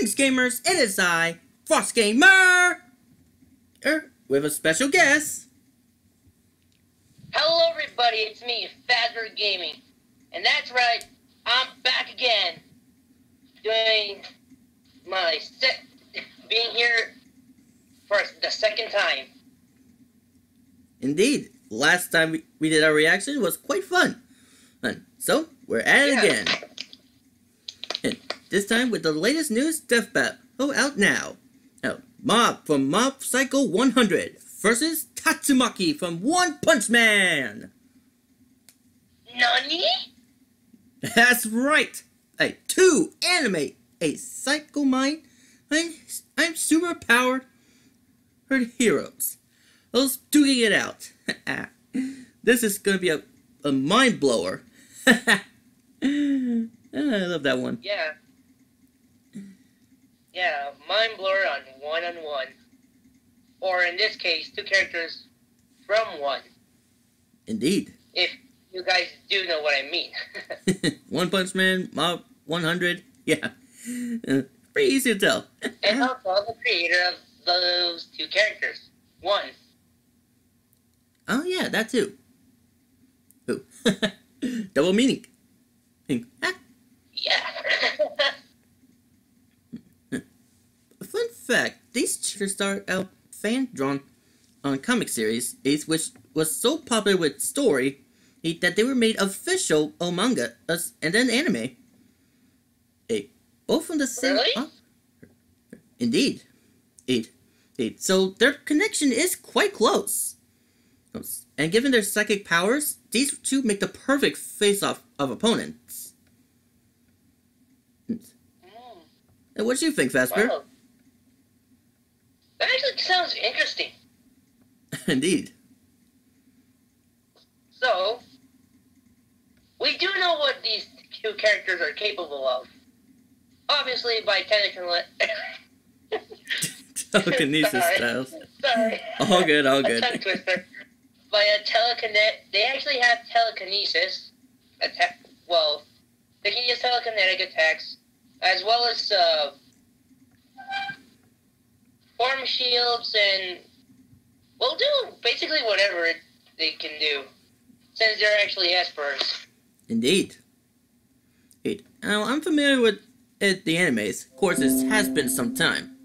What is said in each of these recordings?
Greetings, gamers! It is I, Frost Gamer, with a special guest. Hello, everybody. It's me, Fazbear Gaming, and that's right. I'm back again, doing my being here for the second time. Indeed, last time we did our reaction was quite fun, so we're at it again. And this time with the latest news death battle out now. Mob from Mob Psycho 100 versus Tatsumaki from One Punch Man. Nani? That's right. Two anime, a psycho mind. I'm super powered heroes. Those duking it out. This is gonna be a mind blower. I love that one. Yeah, mind blower on one-on-one. Or in this case, two characters from one. Indeed. If you guys do know what I mean. One Punch Man, Mob 100. Yeah. Pretty easy to tell. And also the creator of those two characters. One. Oh yeah, that too. Ooh. Double meaning. Yeah. Fun fact, these chapters start out fan-drawn on comic series, which was so popular with story that they were made official manga and then anime. Both from the same... Really? Indeed. So their connection is quite close. And given their psychic powers, these two make the perfect face-off of opponents. And what do you think, Vesper? Wow. That actually sounds interesting. Indeed. So, we do know what these two characters are capable of. Obviously, by telekinesis styles. Sorry. All good. A tongue twister. By they actually have telekinesis. Well, they can use telekinetic attacks, as well as form shields, and will do basically whatever they can do, since they're actually espers. Indeed. Now, I'm familiar with the animes. Of course, it has been some time.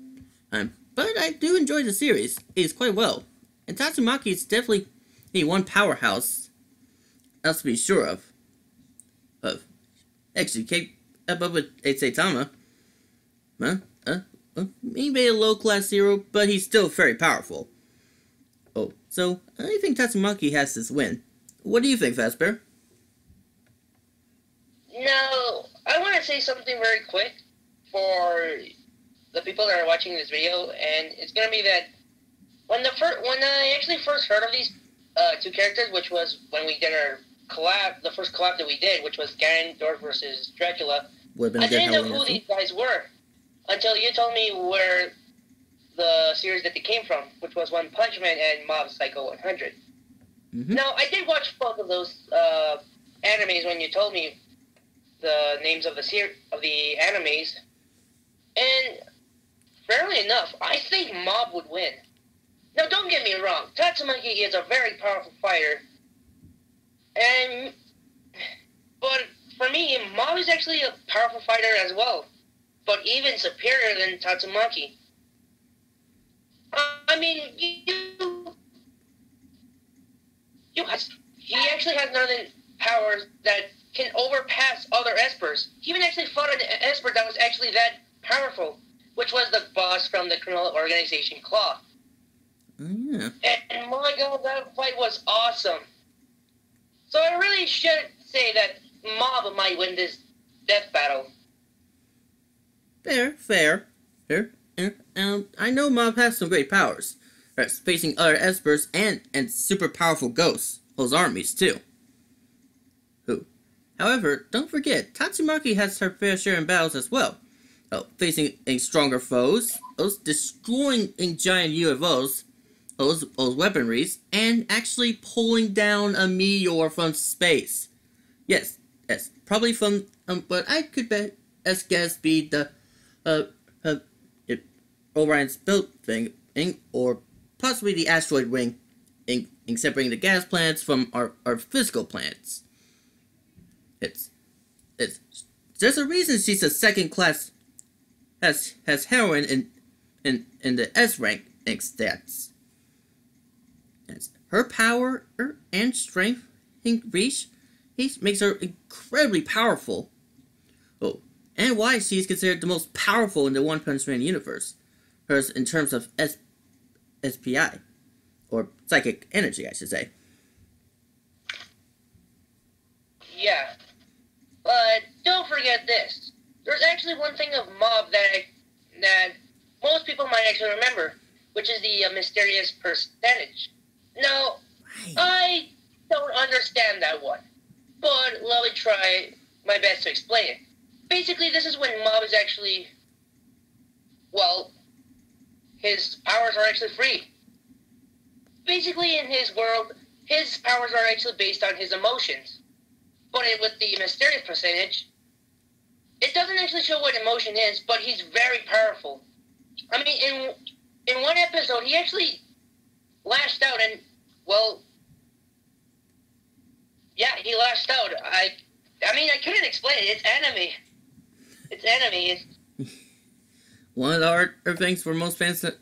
But I do enjoy the series. It's quite well. And Tatsumaki is definitely one powerhouse. Else to be sure of. Actually, above with Saitama. Maybe a low-class hero, but he's still very powerful. So I think Tatsumaki has this win. What do you think, Vesper? Now, I want to say something very quick for the people that are watching this video, and it's going to be that when I actually first heard of these two characters, which was when we did our collab, the first collab that we did, which was Ganondorf versus Dracula, I didn't know who these guys were until you told me where the series that they came from, which was One Punch Man and Mob Psycho 100. Now, I did watch both of those animes when you told me the names of the animes, and fairly enough, I think Mob would win. Now, don't get me wrong, Tatsumaki is a very powerful fighter, but for me, Mob is actually a powerful fighter as well, but even superior than Tatsumaki. I mean, he actually has none of the powers that can overpass other espers. He even actually fought an esper that was actually that powerful, which was the boss from the criminal organization Claw. Yeah. And my god, that fight was awesome. So I really should say that Mob might win this death battle. Fair. I know Mob has some great powers. Facing other espers and super powerful ghosts. Those armies, too. However, don't forget, Tatsumaki has her fair share in battles as well. Facing stronger foes, those destroying giant UFOs, those weaponries, and actually pulling down a meteor from space. Yes, probably from, but I could guess be the it, Orion's belt thing, or possibly the asteroid ring, separating the gas planets from our physical planets. There's a reason she's a second class, has heroin in the S rank stats. Her power and strength increase makes her incredibly powerful. Oh, and why she's considered the most powerful in the One Punch Man universe. Hers in terms of SPI, or psychic energy, I should say. Yeah, but don't forget this. There's actually one thing of Mob that most people might actually remember, which is the mysterious percentage. Now, I don't understand that one, but let me try my best to explain it. Basically, this is when Mob is actually, well, his powers are actually free. Basically, in his world, his powers are actually based on his emotions. But with the mysterious percentage, it doesn't actually show what emotion is, but he's very powerful. I mean, in one episode, he actually lashed out and, well, yeah, he lashed out. I mean, I couldn't explain it. It's anime. It's anime. One of the harder things for most fans to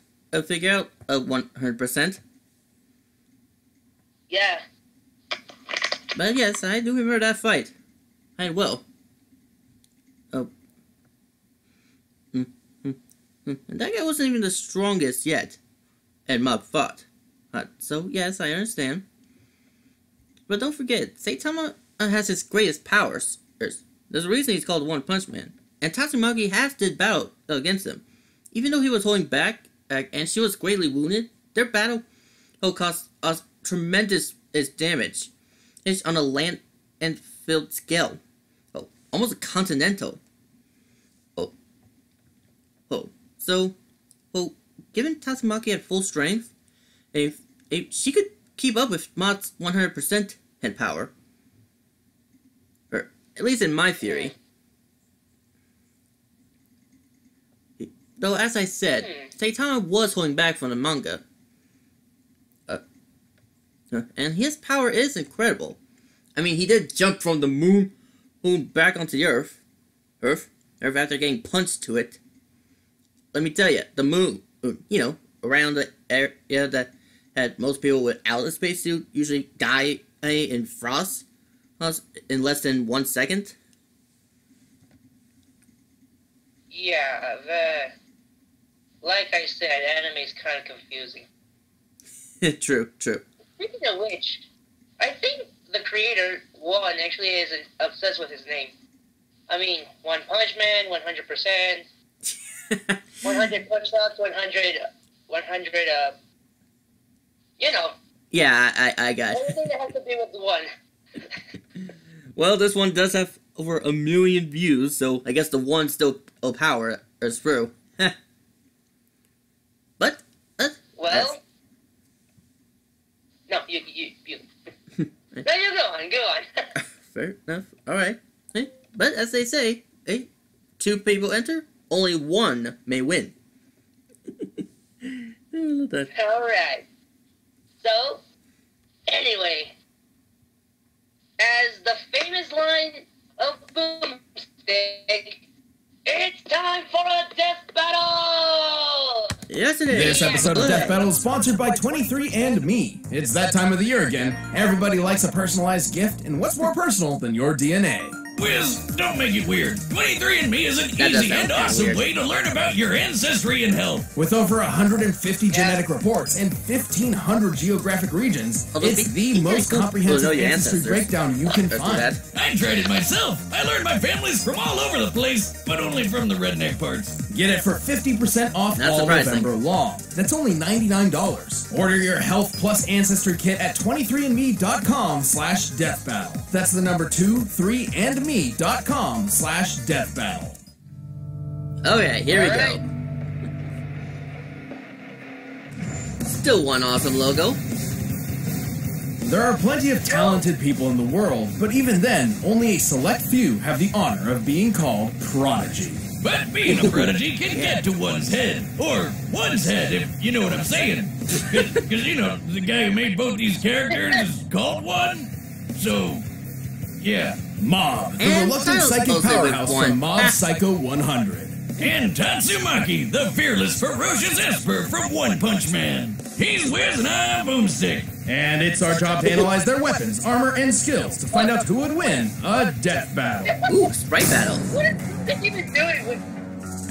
figure out, 100%. Yeah. But yes, I do remember that fight. I will. Oh. And that guy wasn't even the strongest yet. And Mob fought. So, yes, I understand. But don't forget, Saitama has his greatest powers. There's a reason he's called One Punch Man. And Tatsumaki has did battle against him. Even though he was holding back, and she was greatly wounded, their battle caused us tremendous damage. It's on a land and field scale. Oh, almost a continental. So, given Tatsumaki had full strength, if she could keep up with Mob's 100% head power, or at least in my theory. Though, as I said, Saitama was holding back from the manga. And his power is incredible. I mean, he did jump from the moon back onto the Earth after getting punched to it. Let me tell you, the moon, around the area that had most people without a spacesuit usually die in frost in less than 1 second. Yeah, like I said, anime is kind of confusing. True. Speaking of which, I think the creator, One, actually isn't obsessed with his name. I mean, One Punch Man, 100%, 100 punch outs, 100, Yeah, I got it. Everything that has to do with the One. Well, this one does have over 1 million views, so I guess the One still power is through. But, well... No, you. No, you go on. Fair enough. Alright. But as they say, 2 people enter, only 1 may win. I love that. Alright. So, anyway, as the famous line of Boomstick, it's time for a death battle! Yes, it is. This episode of Death Battle is sponsored by 23andMe. It's that time of the year again. Everybody likes a personalized gift, and what's more personal than your DNA? Whiz, don't make it weird. 23andMe is an easy and awesome way to learn about your ancestry and health. With over 150 genetic reports and 1,500 geographic regions, it's the most comprehensive ancestry breakdown you can find. I tried it myself. I learned my families from all over the place, but only from the redneck parts. Get it for 50% off all November long. That's only $99. Order your Health Plus Ancestry Kit at 23andme.com/deathbattle. That's the number 23andme.com/deathbattle. Okay, here we go. Still one awesome logo. There are plenty of talented people in the world, but even then, only a select few have the honor of being called Prodigy. But being a prodigy can get to one's head. Or one's head, if you know what I'm saying. Because, you know, the guy who made both these characters is called one. So, yeah. Mob, the And reluctant Kyle's psychic closer with powerhouse one. from Mob Psycho 100. And Tatsumaki, the fearless, ferocious Esper from One Punch Man. He's with an iron boomstick. And it's our job to analyze their weapons, armor, and skills to find out who would win a death battle. Ooh, sprite battle. What are they even doing with...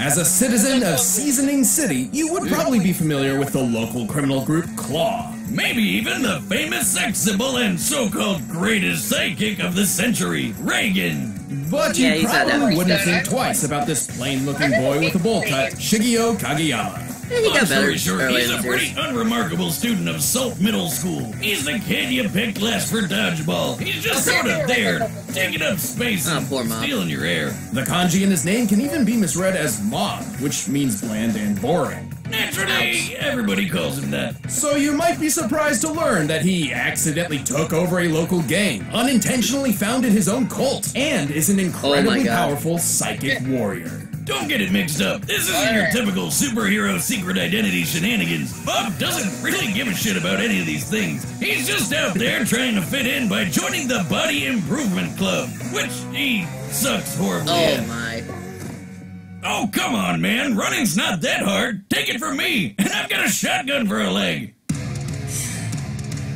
As a citizen of Seasoning City, you would probably be familiar with the local criminal group Claw. Maybe even the famous sex symbol and so-called greatest psychic of the century, Reagan. But Yeah, you he's not probably that wouldn't think twice about this plain-looking boy with a bowl cut, Shigeo Kageyama. And he Long got better story short, early he's in a the pretty series. unremarkable student of Salt Middle School. He's the kid you picked last for dodgeball. He's just sort of there, taking up space Oh, and poor Mob. stealing your air. The kanji in his name can even be misread as Mob, which means bland and boring. Naturally, everybody calls him that. So you might be surprised to learn that he accidentally took over a local gang, unintentionally founded his own cult, and is an incredibly God. powerful psychic warrior. Don't get it mixed up. This isn't your typical superhero secret identity shenanigans. Bob doesn't really give a shit about any of these things. He's just out there trying to fit in by joining the Body Improvement Club, which he sucks horribly Oh at. my. Oh, come on, man. Running's not that hard. Take it from me. And I've got a shotgun for a leg.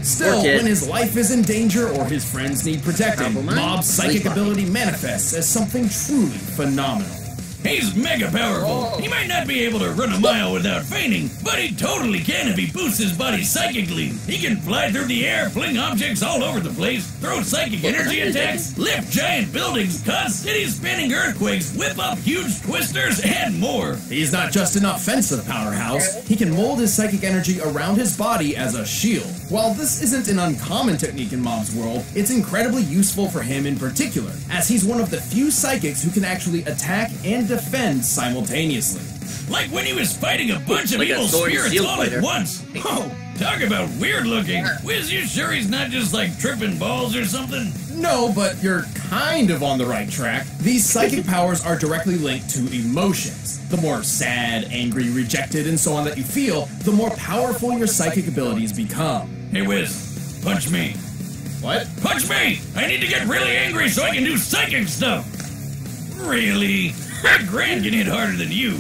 Still, Poor kid. when his life is in danger or his friends need protecting, Compromise? Mob's psychic Sleep. ability manifests as something truly phenomenal. He's mega powerful. He might not be able to run a mile without fainting, but he totally can if he boosts his body psychically. He can fly through the air, fling objects all over the place, throw psychic energy attacks, lift giant buildings, cause city-spinning earthquakes, whip up huge twisters, and more. He's not just an offensive powerhouse, he can mold his psychic energy around his body as a shield. While this isn't an uncommon technique in Mob's world, it's incredibly useful for him in particular, as he's one of the few psychics who can actually attack and defend simultaneously. Like when he was fighting a bunch of Like a evil sword and spirits shield all fighter. at once. Oh, talk about weird looking. Wiz, you sure he's not just like tripping balls or something? No, but you're kind of on the right track. These psychic powers are directly linked to emotions. The more sad, angry, rejected, and so on that you feel, the more powerful your psychic abilities become. Hey, Wiz, punch me. What? Punch me! I need to get really angry so I can do psychic stuff! Really? That Grant can hit harder than you.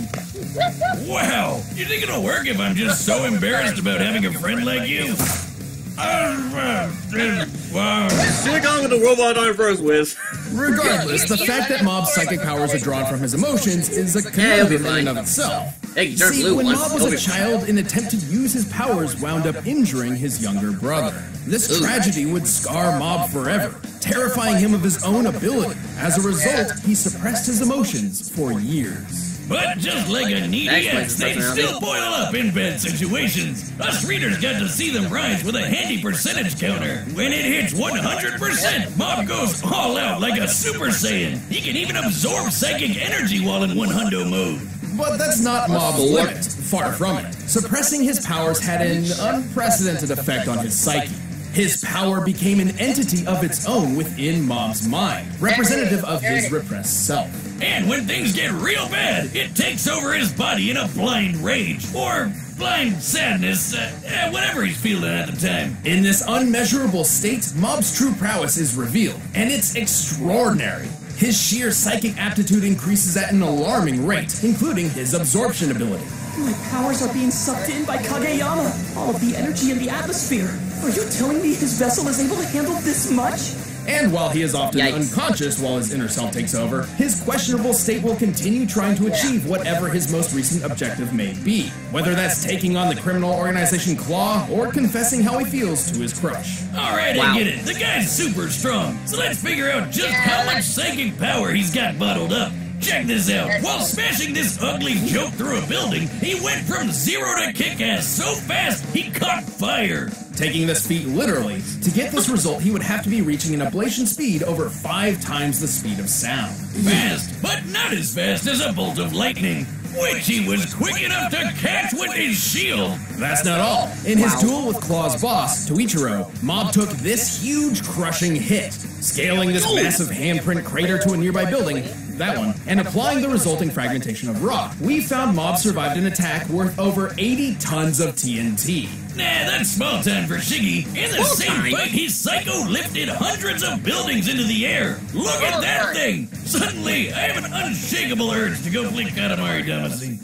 Wow! You think it'll work if I'm just so embarrassed about having a friend like you? Wow. Should've gone with the robot arm first, Wiz. Regardless, the fact that Mob's psychic powers are drawn from his emotions is a Yeah, he'll be conundrum in and fine. of itself. Hey, he turned See, blue when once. Mob was He'll a be child, an attempt to use his powers wound up injuring his younger brother. This Ooh. tragedy would scar Mob forever, terrifying him of his own ability. As a result, he suppressed his emotions for years. But just like a needy That explains ex, his they personality. still boil up in bad situations. Us readers got to see them rise with a handy percentage counter. When it hits 100%, Mob goes all out like a Super Saiyan. He can even absorb psychic energy while in 100 mode. But that's not Mob's limit. Far from it. Suppressing his powers had an unprecedented effect on his psyche. His power became an entity of its own within Mob's mind, representative of his repressed self. And when things get real bad, it takes over his body in a blind rage. Or blind sadness, whatever he's feeling at the time. In this unmeasurable state, Mob's true prowess is revealed, and it's extraordinary. His sheer psychic aptitude increases at an alarming rate, including his absorption ability. My powers are being sucked in by Kageyama. All of the energy in the atmosphere. Are you telling me his vessel is able to handle this much? And while he is often Yikes. unconscious while his inner self takes over, his questionable state will continue trying to achieve whatever his most recent objective may be. Whether that's taking on the criminal organization Claw or confessing how he feels to his crush. Alright, Wow. I get it. The guy's super strong. So let's figure out just how much psychic power he's got bottled up. Check this out. While smashing this ugly joke through a building, he went from zero to kick-ass so fast he caught fire. Taking this feat literally, to get this result he would have to be reaching an ablation speed over 5 times the speed of sound. Fast, but not as fast as a bolt of lightning, which he was quick enough to catch with his shield. That's not all. In his duel with Claw's boss, Toichiro, Mob took this huge crushing hit, scaling this massive handprint crater to a nearby building, that one, and applying the resulting fragmentation of rock, we found Mob survived an attack worth over 80 tons of TNT. Nah, that's small time for Shiggy. In the same fight, he psycho-lifted hundreds of buildings into the air. Look at that thing! Suddenly, I have an unshakable urge to go play Katamari Damacy.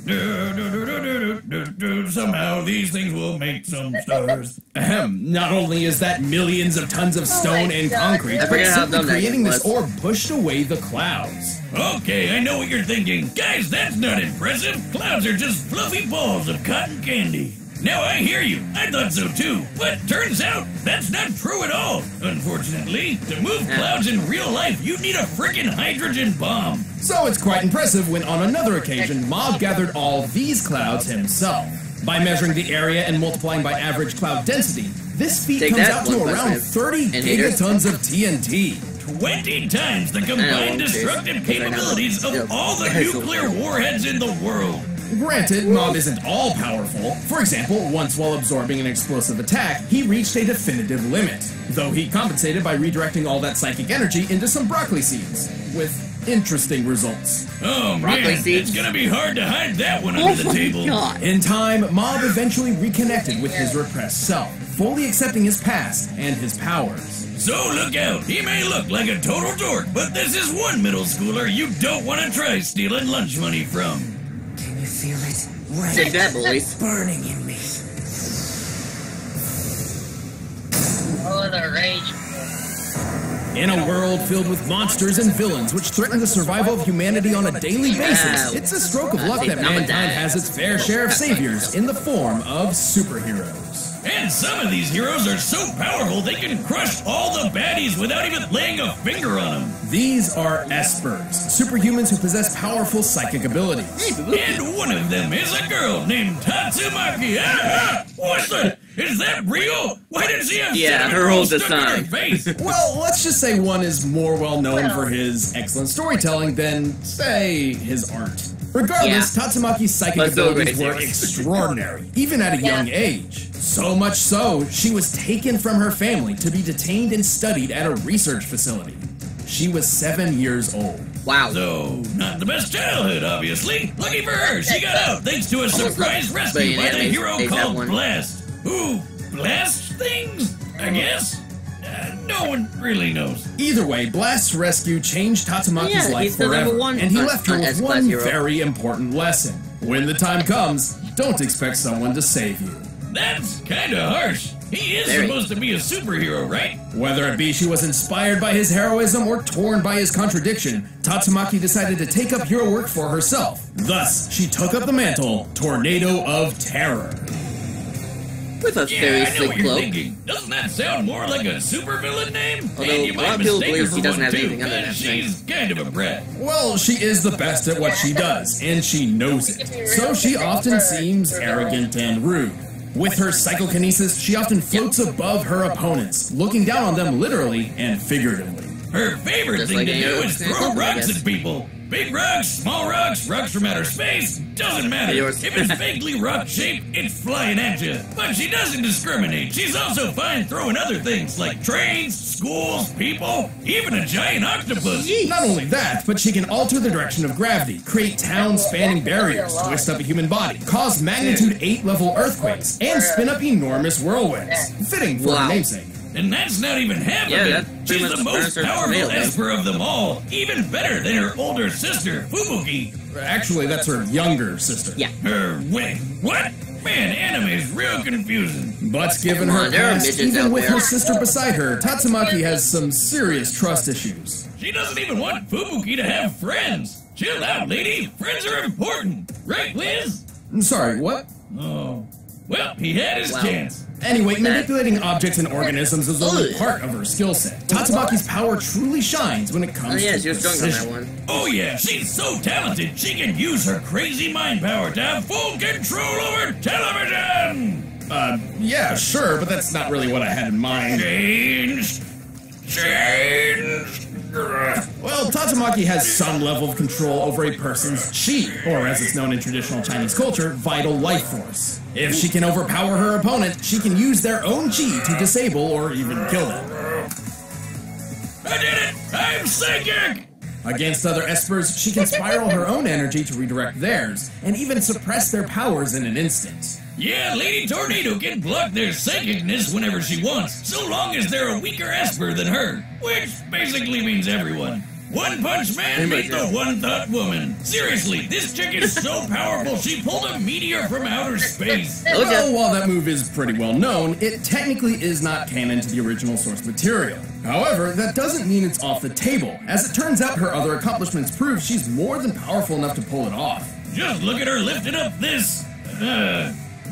Somehow, these things will make some stars. Ahem. Not only is that millions of tons of stone and concrete, but simply creating this orb pushed away the clouds. Okay, I know what you're thinking. Guys, that's not impressive. Clouds are just fluffy balls of cotton candy. Now I hear you. I thought so too. But turns out that's not true at all. Unfortunately, to move clouds in real life, you need a frickin' hydrogen bomb. So it's quite impressive when on another occasion, Mob gathered all these clouds himself. By measuring the area and multiplying by average cloud density, this feat comes out to around 30 gigatons of TNT. 20 times the combined destructive capabilities of all the nuclear warheads in the world. Granted, Mob isn't all powerful. For example, once while absorbing an explosive attack, he reached a definitive limit, though he compensated by redirecting all that psychic energy into some broccoli seeds, with interesting results. Oh man, it's gonna be hard to hide that one under the table. God. In time, Mob eventually reconnected with his repressed self, fully accepting his past and his powers. So look out, he may look like a total dork, but this is one middle schooler you don't want to try stealing lunch money from. Can you feel it? Right. Take that, boys. Burning in me. Oh, the rage. In a world filled with monsters and villains which threaten the survival of humanity on a daily basis, it's a stroke of luck that mankind has its fair share of saviors in the form of superheroes. And some of these heroes are so powerful they can crush all the baddies without even laying a finger on them. These are espers, superhumans who possess powerful psychic abilities. And one of them is a girl named Tatsumaki. What's that? Is that real? Why does she have her whole stuck in her design. face? Well, let's just say one is more well known for his excellent storytelling than, say, his art. Regardless, Tatsumaki's psychic abilities were extraordinary, even at a young age. So much so, she was taken from her family to be detained and studied at a research facility. She was 7 years old. Wow. So, not the best childhood, obviously. Lucky for her, she got out thanks to a surprise rescue by the hero called Blast. Who blasts things, I guess? No one really knows. Either way, Blast's rescue changed Tatsumaki's life he's the forever, number one and he left her with S-class one hero. very important lesson. When the time comes, don't expect someone to save you. That's kinda harsh. He is supposed to be a superhero, right? Whether it be she was inspired by his heroism or torn by his contradiction, Tatsumaki decided to take up hero work for herself. Thus, she took up the mantle, Tornado of Terror. With a very I know slick what you're cloak. thinking. Doesn't that sound more like a supervillain name? Although, And you a might lot of people mistake her believe for she doesn't one have too, anything other but than she's kind of a brat. Well, she is the best at what she does, and she knows it. So she often seems arrogant and rude. With her psychokinesis, she often floats above her opponents, looking down on them literally and figuratively. Her favorite Just thing like to any do other is person, throw I rocks guess. at people. Big rocks, small rocks, rocks from outer space, doesn't matter. Yours. If it's vaguely rock-shaped, it's flying at you. But she doesn't discriminate. She's also fine throwing other things like trains, schools, people, even a giant octopus. Not only that, but she can alter the direction of gravity, create town-spanning barriers, twist up a human body, cause magnitude 8 level earthquakes, and spin up enormous whirlwinds. Fitting for her namesake. And that's not even half Yeah, of that's it. pretty She's much the most her powerful tornado, man. Esper of them all. Even better than her older sister, Fubuki. Actually, that's her younger sister. Yeah. Her wait, what? Man, anime's real confusing. But given Come her on, there are past, midgets even out with there. her sister beside her, Tatsumaki has some serious trust issues. She doesn't even want Fubuki to have friends. Chill out, lady. Friends are important. Right, Liz? I'm sorry, what? Oh. Well, he had his chance. Anyway, manipulating objects and organisms is only Ugh. part of her skill set. Tatsumaki's power truly shines when it comes Oh yeah, to she was drunk on that precision. one. Oh yeah, she's so talented, she can use her crazy mind power to have full control over television! Yeah, sure, but that's not really what I had in mind. Change! Change! Well, Tatsumaki has some level of control over a person's chi, or as it's known in traditional Chinese culture, vital life force. If she can overpower her opponent, she can use their own chi to disable or even kill them. I did it! I'm psychic! Against other espers, she can spiral her own energy to redirect theirs, and even suppress their powers in an instant. Yeah, Lady Tornado can block their psychicness whenever she wants, so long as they're a weaker esper than her, which basically means everyone. One Punch Man meet the One Thought Woman. Seriously, this chick is so powerful she pulled a meteor from outer space. Well, while that move is pretty well known, it technically is not canon to the original source material. However, that doesn't mean it's off the table. As it turns out, her other accomplishments prove she's more than powerful enough to pull it off. Just look at her lifting up this...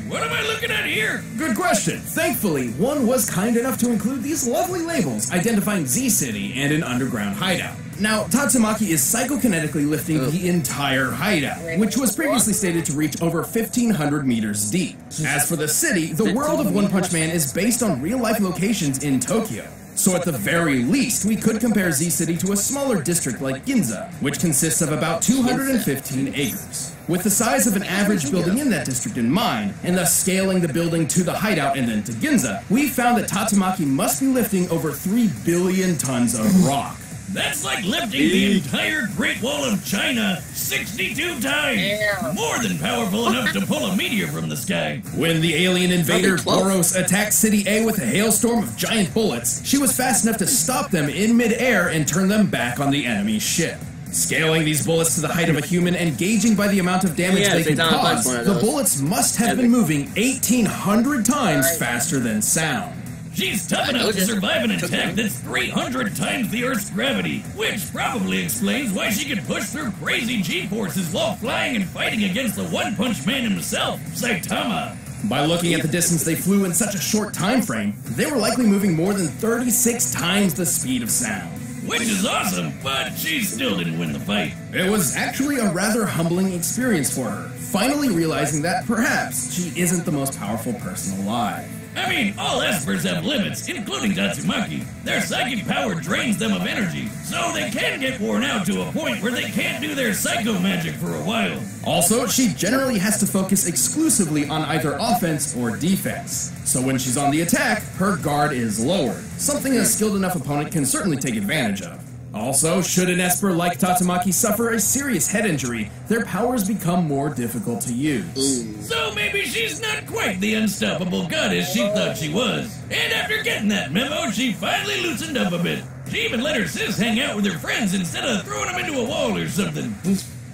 what am I looking at here? Good question. Thankfully, one was kind enough to include these lovely labels identifying Z-City and an underground hideout. Now, Tatsumaki is psychokinetically lifting the entire hideout, which was previously stated to reach over 1,500 meters deep. As for the city, the world of One Punch Man is based on real-life locations in Tokyo. So at the very least, we could compare Z-City to a smaller district like Ginza, which consists of about 215 acres. With the size of an average building in that district in mind, and thus scaling the building to the hideout and then to Ginza, we found that Tatsumaki must be lifting over 3 billion tons of rock. That's like lifting the entire Great Wall of China 62 times! Yeah. More than powerful enough to pull a meteor from the sky. When the alien invader Boros attacked City A with a hailstorm of giant bullets, she was fast enough to stop them in mid-air and turn them back on the enemy ship. Scaling these bullets to the height of a human and gauging by the amount of damage they can cause, the bullets must have been moving 1,800 times faster than sound. She's tough enough to survive an attack that's 300 times the Earth's gravity, which probably explains why she could push through crazy G-forces while flying and fighting against the One Punch Man himself, Saitama. By looking at the distance they flew in such a short time frame, they were likely moving more than 36 times the speed of sound. Which is awesome, but she still didn't win the fight. It was actually a rather humbling experience for her, finally realizing that perhaps she isn't the most powerful person alive. I mean, all espers have limits, including Tatsumaki. Their psychic power drains them of energy, so they can get worn out to a point where they can't do their psycho magic for a while. Also, she generally has to focus exclusively on either offense or defense. So when she's on the attack, her guard is lowered, something a skilled enough opponent can certainly take advantage of. Also, should an esper like Tatsumaki suffer a serious head injury, their powers become more difficult to use. So maybe she's not quite the unstoppable goddess she thought she was. And after getting that memo, she finally loosened up a bit. She even let her sis hang out with her friends instead of throwing them into a wall or something.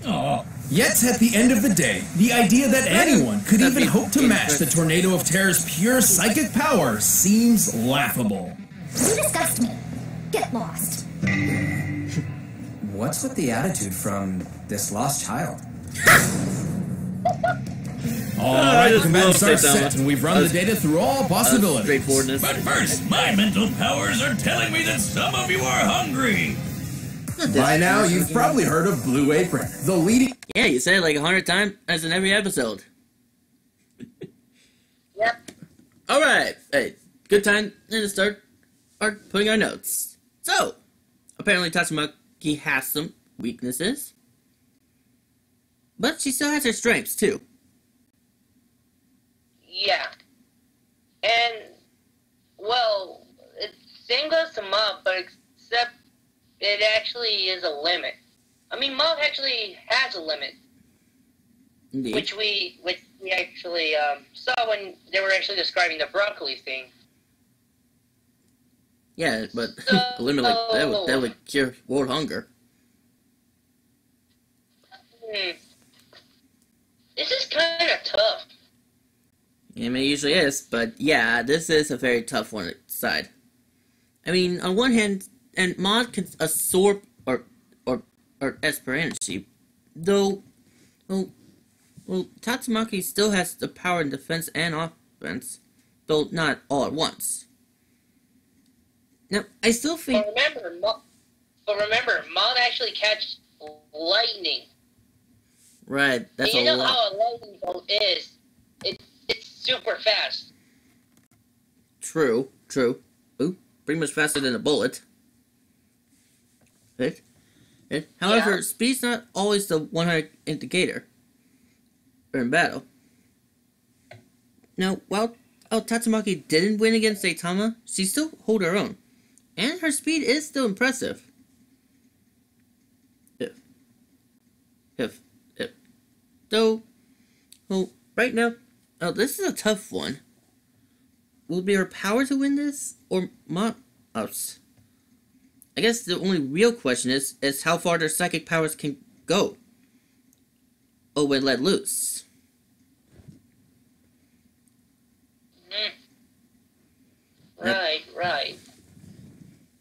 Aw. Yet, at the end of the day, the idea that anyone could even hope to match the Tornado of Terror's pure psychic power seems laughable. You disgust me. Get lost. What's with the attitude from this lost child? Alright, the combatants are set, and we've run the data through all possibilities. Straightforwardness. But first, my mental powers are telling me that some of you are hungry. By now, you've probably heard of Blue Apron, the leading... Yeah, you say it like 100 times as in every episode. Yep. Alright, hey, good time to start putting our notes. So, apparently Tatsumaki has some weaknesses, but she still has her strengths too. Yeah. And, well, same goes to Mob, but except it actually is a limit. I mean, Mob actually has a limit. Indeed. Which we actually saw when they were actually describing the broccoli thing. Yeah, but a limit like that would cure world hunger. This is kind of tough. I mean, it usually is, but yeah, this is a very tough one side. I mean, on one hand, and Mod can absorb or esper energy, though, well, Tatsumaki still has the power in defense and offense, though not all at once. Now, I still think... But remember, Mod actually catches lightning. Right, that's and a you know lot. how a lightning bolt is. It's super fast. True. Ooh, pretty much faster than a bullet. However, Yeah. speed's not always the 100 indicator in battle. Now, while Tatsumaki didn't win against Saitama, she still hold her own. And her speed is still impressive. If though, well, right now, this is a tough one. Will it be her power to win this, or us? I guess the only real question is how far their psychic powers can go. Oh, when let loose. Right.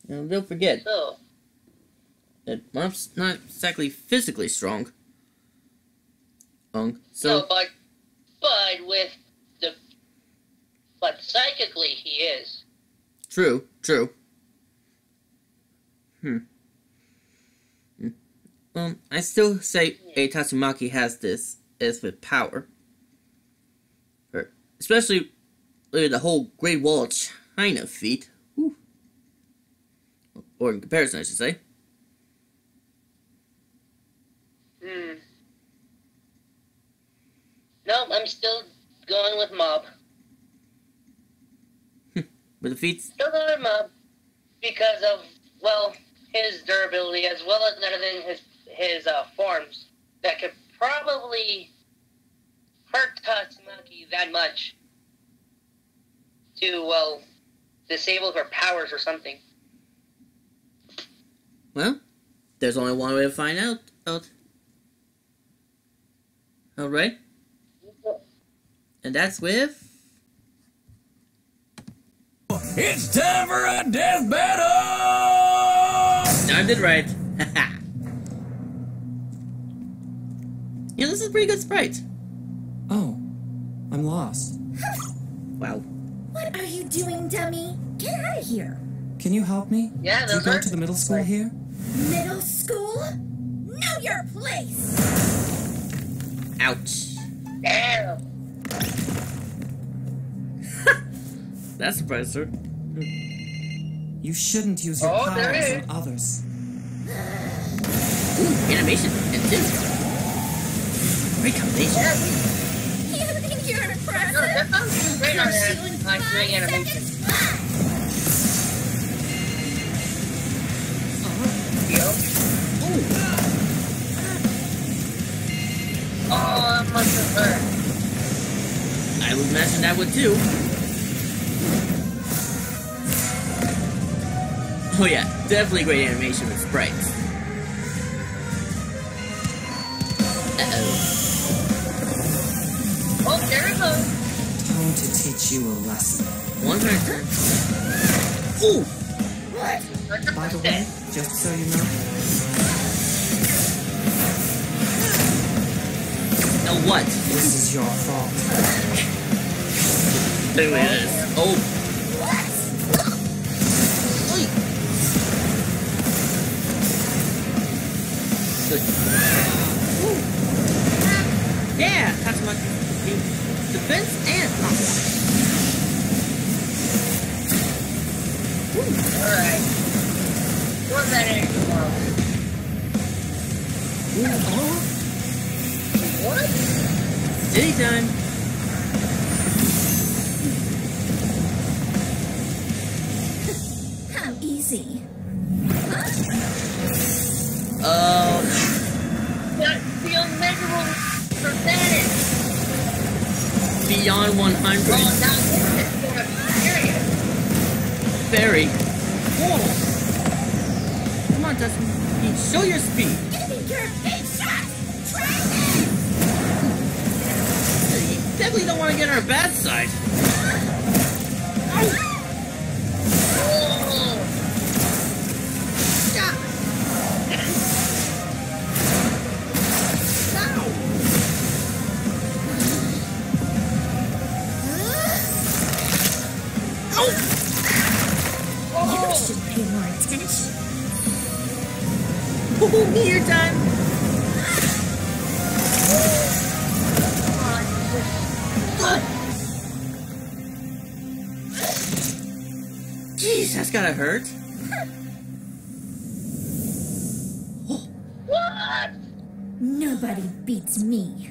And don't forget So, that Mom's not exactly physically strong. So no, but psychically he is. true. I still say a Tatsumaki has this as with power. Especially with the whole Great Wall of China feat. Whew. Or in comparison, I should say. No, I'm still going with Mob. With the feats? Still going with Mob because of, well, his durability as well as none of his forms that could probably hurt Tatsumaki that much to, well, disable her powers or something. Well, there's only one way to find out. Alright? And that's with... It's time for a death battle! Timed it right. Yeah, this is a pretty good sprite. Oh, I'm lost. Wow. What are you doing, dummy? Get out of here. Can you help me? Yeah, Do you those go are... to the middle school here? Middle school? Know your place. Ouch. Damn. That surprised her. You shouldn't use your Oh, there powers it on others. Ooh, animation. And two. Great combination. You think you're No, impressive? that sounds great on Curse you in doing 5 animation. seconds flat. Oh, that must have hurt. I would imagine that would too. Oh yeah, definitely great animation with sprites. Uh-oh. Oh, there it goes. Time to teach you a lesson. One turn. Ooh! By the way, just so you know, Now what? this is your fault. There it is. Oh. Oy. Good. Woo. Yeah, Tatsumaki. Defense and offense. Alright. What's that energy from? What? Anytime. How easy. That's the unmeasurable percentage. Beyond 100. Oh, now this is going to be serious. Very. Whoa. Come on, Tatsumaki. Show your speed. You think you're a big shot? Try You definitely don't want to get on our bad side. You should pay more attention. Ooh, meteor time. Jeez, that's gotta hurt. What? Nobody beats me.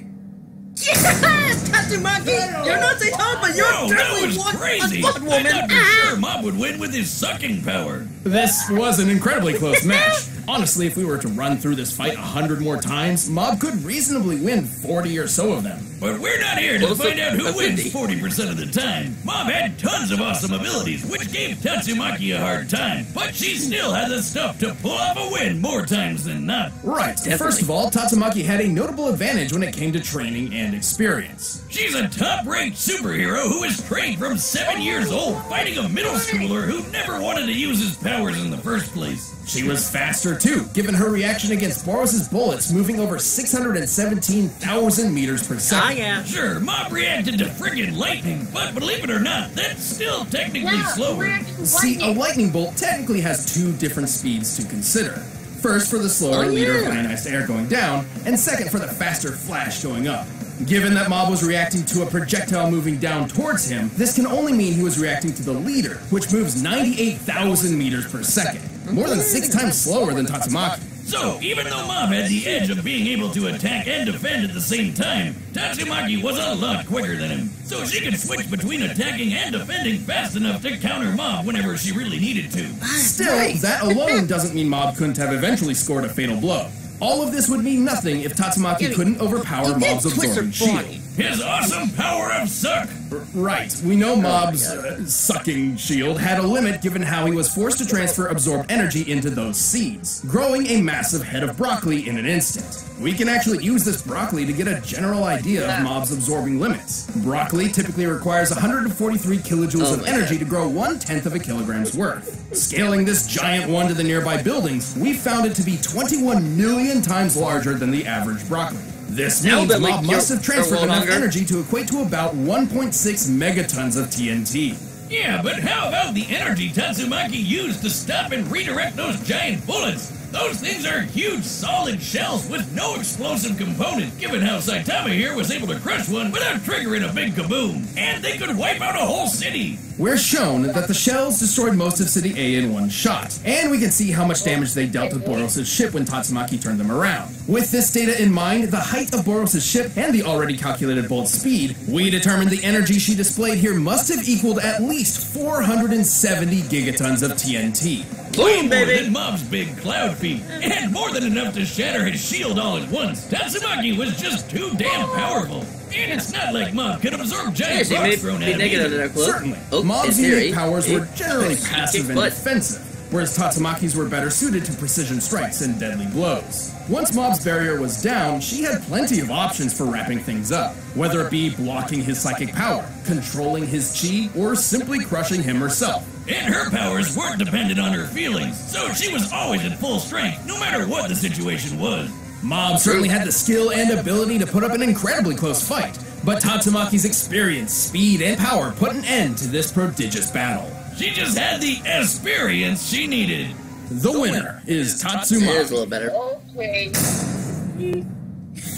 Yes, Tatsumaki! You're not a top, but you're Whoa, that definitely was one crazy! a fun woman. I thought for sure Mob would win with his sucking power. This was an incredibly close match. Honestly, if we were to run through this fight 100 more times, Mob could reasonably win 40 or so of them. But we're not here to find out who wins 40% of the time. Mob had tons of awesome abilities, which gave Tatsumaki a hard time. But she still had the stuff to pull off a win more times than not. Right. Definitely. First of all, Tatsumaki had a notable advantage when it came to training and experience. She's a top-ranked superhero who was trained from 7 years old, fighting a middle schooler who never wanted to use his powers in the first place. She was faster too, given her reaction against Boros' bullets moving over 617,000 meters per second. Ah, yeah. Sure, Mob reacted to friggin' lightning, but believe it or not, that's still technically slower. See, a lightning bolt technically has two different speeds to consider. First for the slower liter of ionized air going down, and second for the faster flash going up. Given that Mob was reacting to a projectile moving down towards him, this can only mean he was reacting to the leader, which moves 98,000 meters per second. More than 6 times slower than Tatsumaki. So, even though Mob had the edge of being able to attack and defend at the same time, Tatsumaki was a lot quicker than him. So she could switch between attacking and defending fast enough to counter Mob whenever she really needed to. Still, that alone doesn't mean Mob couldn't have eventually scored a fatal blow. All of this would mean nothing if Tatsumaki couldn't overpower Mob's absorbing shield. His awesome power of suck! Right, we know Mob's sucking shield had a limit given how he was forced to transfer absorbed energy into those seeds, growing a massive head of broccoli in an instant. We can actually use this broccoli to get a general idea of Mob's absorbing limits. Broccoli typically requires 143 kilojoules of energy to grow 1/10 of a kilogram's worth. Scaling this giant one to the nearby buildings, we found it to be 21 million times larger than the average broccoli. This means Mob must have transferred enough energy to equate to about 1.6 megatons of TNT. Yeah, but how about the energy Tatsumaki used to stop and redirect those giant bullets? Those things are huge, solid shells with no explosive component, given how Saitama here was able to crush one without triggering a big kaboom. And they could wipe out a whole city. We're shown that the shells destroyed most of City A in one shot, and we can see how much damage they dealt to Boros' ship when Tatsumaki turned them around. With this data in mind, the height of Boros' ship, and the already calculated bolt's speed, we determined the energy she displayed here must have equaled at least 470 gigatons of TNT. Way more than Mob's big cloud feet, and more than enough to shatter his shield all at once. Tatsumaki was just too damn powerful. And it's not like Mob could absorb giant rocks thrown at him. Certainly. Mob's unique powers were generally passive and defensive, whereas Tatsumaki's were better suited to precision strikes and deadly blows. Once Mob's barrier was down, she had plenty of options for wrapping things up, whether it be blocking his psychic power, controlling his chi, or simply crushing him herself. And her powers weren't dependent on her feelings, so she was always at full strength, no matter what the situation was. Mob certainly had the skill and ability to put up an incredibly close fight, but Tatsumaki's experience, speed, and power put an end to this prodigious battle. She just had the experience she needed. The winner is Tatsumaki. It is a little better. Okay.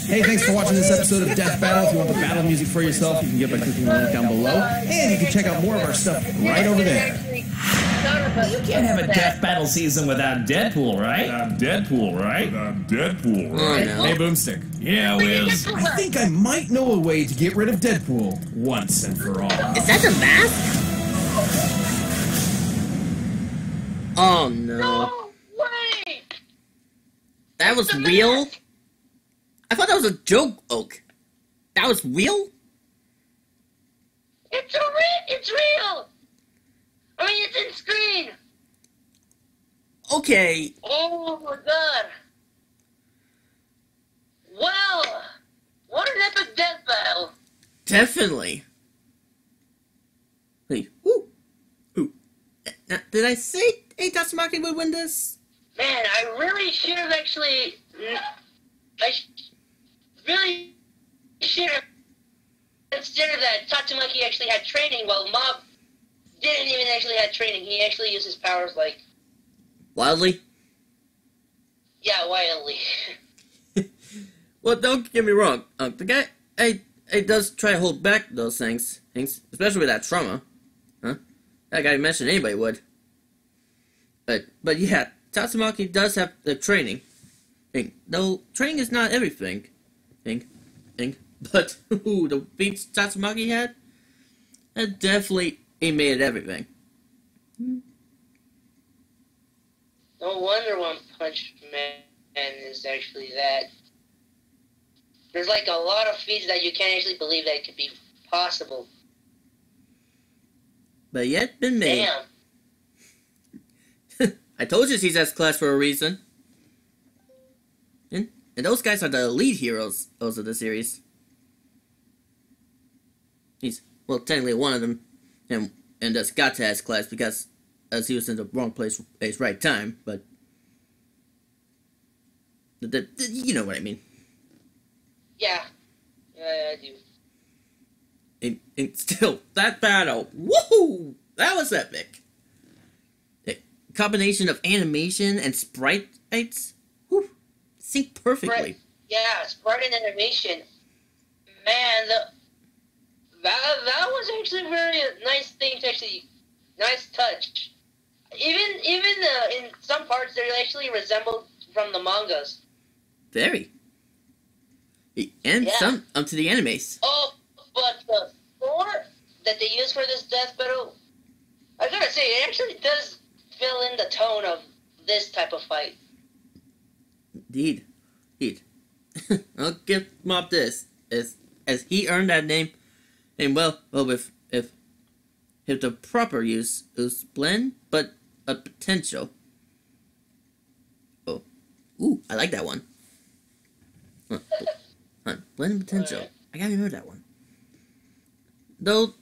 Hey, thanks for watching this episode of Death Battle. If you want the battle music for yourself, you can get by clicking the link down below. And you can check out more of our stuff right over there. You can't have a death battle season without Deadpool, right? Deadpool, right? Deadpool, Oh, no. Hey, Boomstick. Yeah, Wiz. I think I might know a way to get rid of Deadpool once and for all. Is that the mask? Oh no. No way! That was real? I thought that was a joke, Oak. That was real? It's real! I mean, it's in screen! Okay. Oh my god! Wow! What an epic death battle! Definitely. Hey, woo. Ooh. Now, did I say Tatsumaki would win this? Man, I really should have actually... really should have considered that Tatsumaki actually had training while Mob didn't even actually have training. He actually used his powers like... Wildly? Yeah, wildly. Well, don't get me wrong. The guy, he does try to hold back those things, especially with that trauma. Huh? That guy mentioned anybody would. But yeah, Tatsumaki does have the training. Though training is not everything. But ooh, the beats Tatsumaki had, that definitely made everything. No wonder One Punch Man is actually that. There's like a lot of feats that you can't actually believe that could be possible. But yet been made. Damn. I told you he's S class for a reason. And those guys are the lead heroes of the series. He's, well, technically one of them, and thus got to S class because as he was in the wrong place right time, but you know what I mean. Yeah. Yeah, I do. And still, that battle, woohoo! That was epic. The combination of animation and sprites, whew, sync perfectly. Yeah, sprite and animation. Man, that was actually a very nice thing to actually, nice touch. Even in some parts, they actually resembled from the mangas. Very. And Yeah. some up to the animes. Oh, but the score that they use for this death battle, I gotta say, it actually does fill in the tone of this type of fight. Indeed. I'll give Mob this. As he earned that name, and well, if the proper use is blend, but a potential. Oh. Ooh, I like that one. Blend and potential. I gotta remember that one. Though,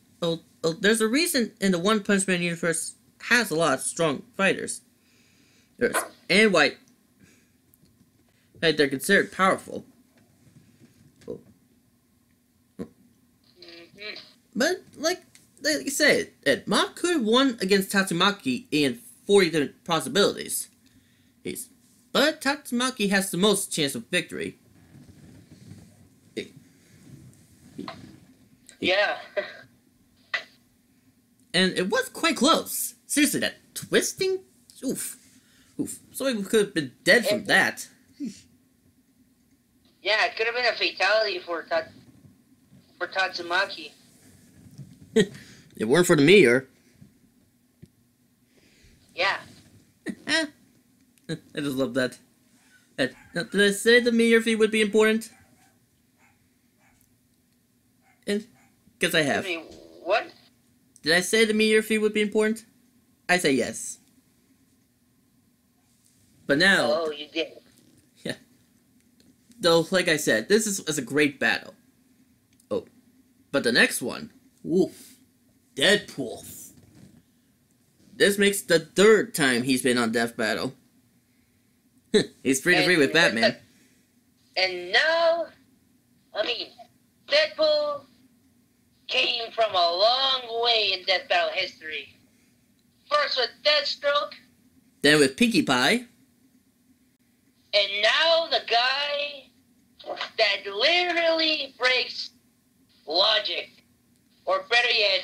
there's a reason in the One Punch Man universe has a lot of strong fighters. And why they're considered powerful. But like I said, Mob could have won against Tatsumaki in 40 different possibilities. But Tatsumaki has the most chance of victory. Yeah. And it was quite close. Seriously, that twisting? Oof. Somebody could have been dead from that. Yeah, it could have been a fatality for Tatsumaki. If it weren't for the meteor. Yeah. I just love that. Did I say the meteor feed would be important? And because I have. I mean, what? Did I say the meteor feed would be important? I say yes. But now, Oh, you did. yeah. Though, like I said, this is a great battle. Oh, but the next one, woof, Deadpool. This makes the third time he's been on Death Battle. He's free to free with Batman. And now, I mean, Deadpool came from a long way in Death Battle history. First with Deathstroke, Then with Pinkie Pie. and now the guy that literally breaks logic, or better yet,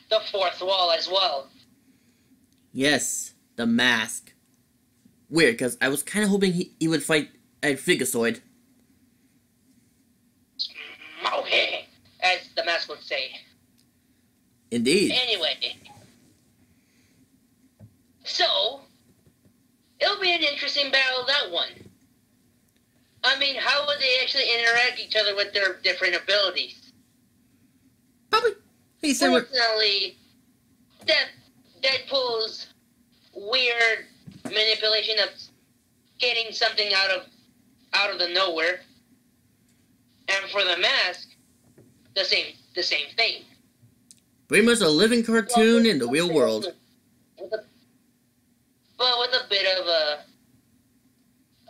the fourth wall as well. Yes, the Mask. Weird, because I was kind of hoping he would fight a Figasoid. Okay, as the mask would say. Indeed. Anyway, so it'll be an interesting battle, that one. I mean, how would they actually interact each other with their different abilities? Probably. Hey, similar. Fortunately, Deadpool's weird manipulation of getting something out of the nowhere, and for the Mask, the same thing. Pretty much a living cartoon in the real world. But with a bit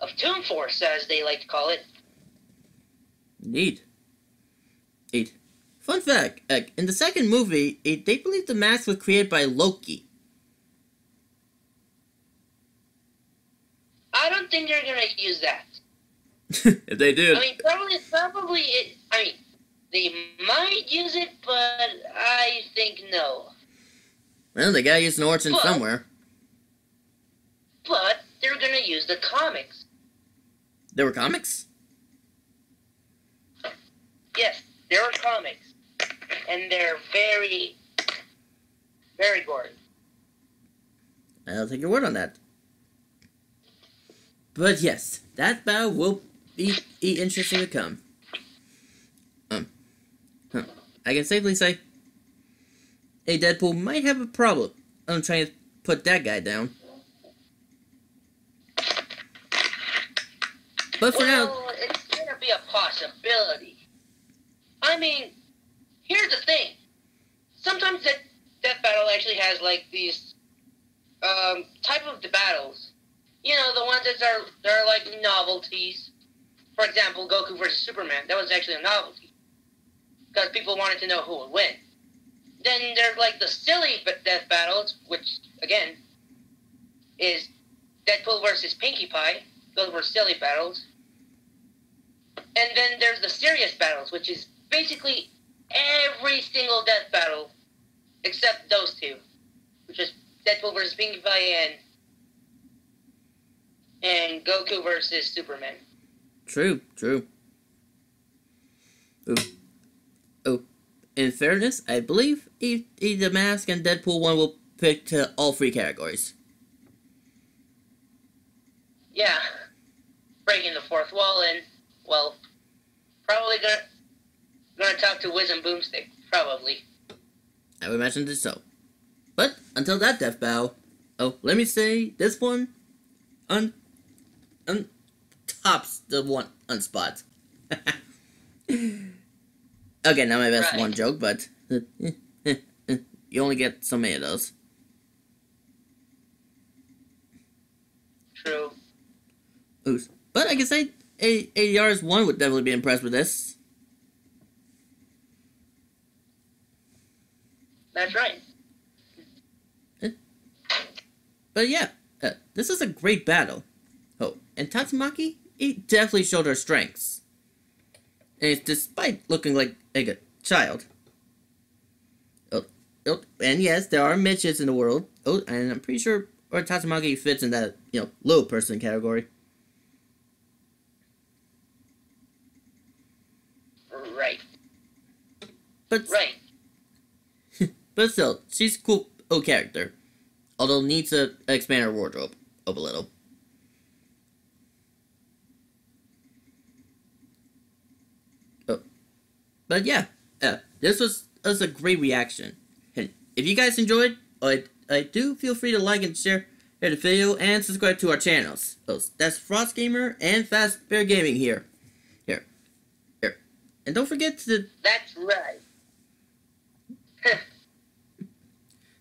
of Toon Force, as they like to call it. Indeed. Fun fact, in the second movie, they believe the mask was created by Loki. I don't think they're gonna use that. If they did. I mean, probably it. I mean, they might use it, but I think no. Well, they gotta use an origin Well- somewhere. But they're gonna use the comics. There were comics? There are comics, and they're very, very gory. I'll take your word on that. But yes, that battle will be interesting to come. I can safely say, Deadpool might have a problem on trying to put that guy down. But for now, it's gonna be a possibility. I mean, here's the thing. Sometimes Death Battle actually has like these type of the battles. You know, the ones that are like novelties. For example, Goku versus Superman. That was actually a novelty because people wanted to know who would win. Then there's like the silly death battles, which again is Deadpool versus Pinkie Pie. Those were silly battles. And then there's the serious battles, which is basically every single death battle except those two, which is Deadpool versus Pinkie Pie and Goku versus Superman. True. Oh, in fairness, I believe the Mask and Deadpool 1 will pick to all 3 categories. Yeah, breaking the fourth wall and, well, probably gonna talk to Wiz and Boomstick, probably. I would imagine this so. But until that death battle, let me say this one tops the one on spot. Okay, not my best one joke, but you only get so many of those. True. Ooh. But I can say ADR's 1 would definitely be impressed with this. That's right. But yeah, this is a great battle. Oh, and Tatsumaki, he definitely showed her strengths. And it's despite looking like a child. And yes, there are midgets in the world. And I'm pretty sure Tatsumaki fits in that, little person category. Right. But still, she's a cool character. Although needs to expand her wardrobe a little. But yeah, this was a great reaction. And if you guys enjoyed, I do feel free to like and share the video and subscribe to our channels. That's Frost Gamer and Fast Bear Gaming here. And don't forget to... That's right.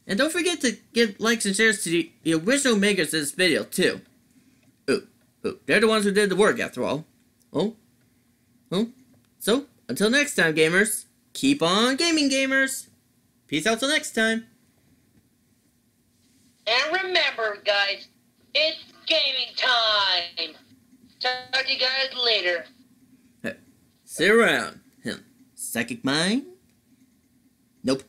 And don't forget to give likes and shares to the original makers of this video, too. They're the ones who did the work, after all. So, until next time, gamers, keep on gaming, gamers. Peace out till next time. And remember, guys, it's gaming time. Talk to you guys later. See you around. Psychic Mind? Nope.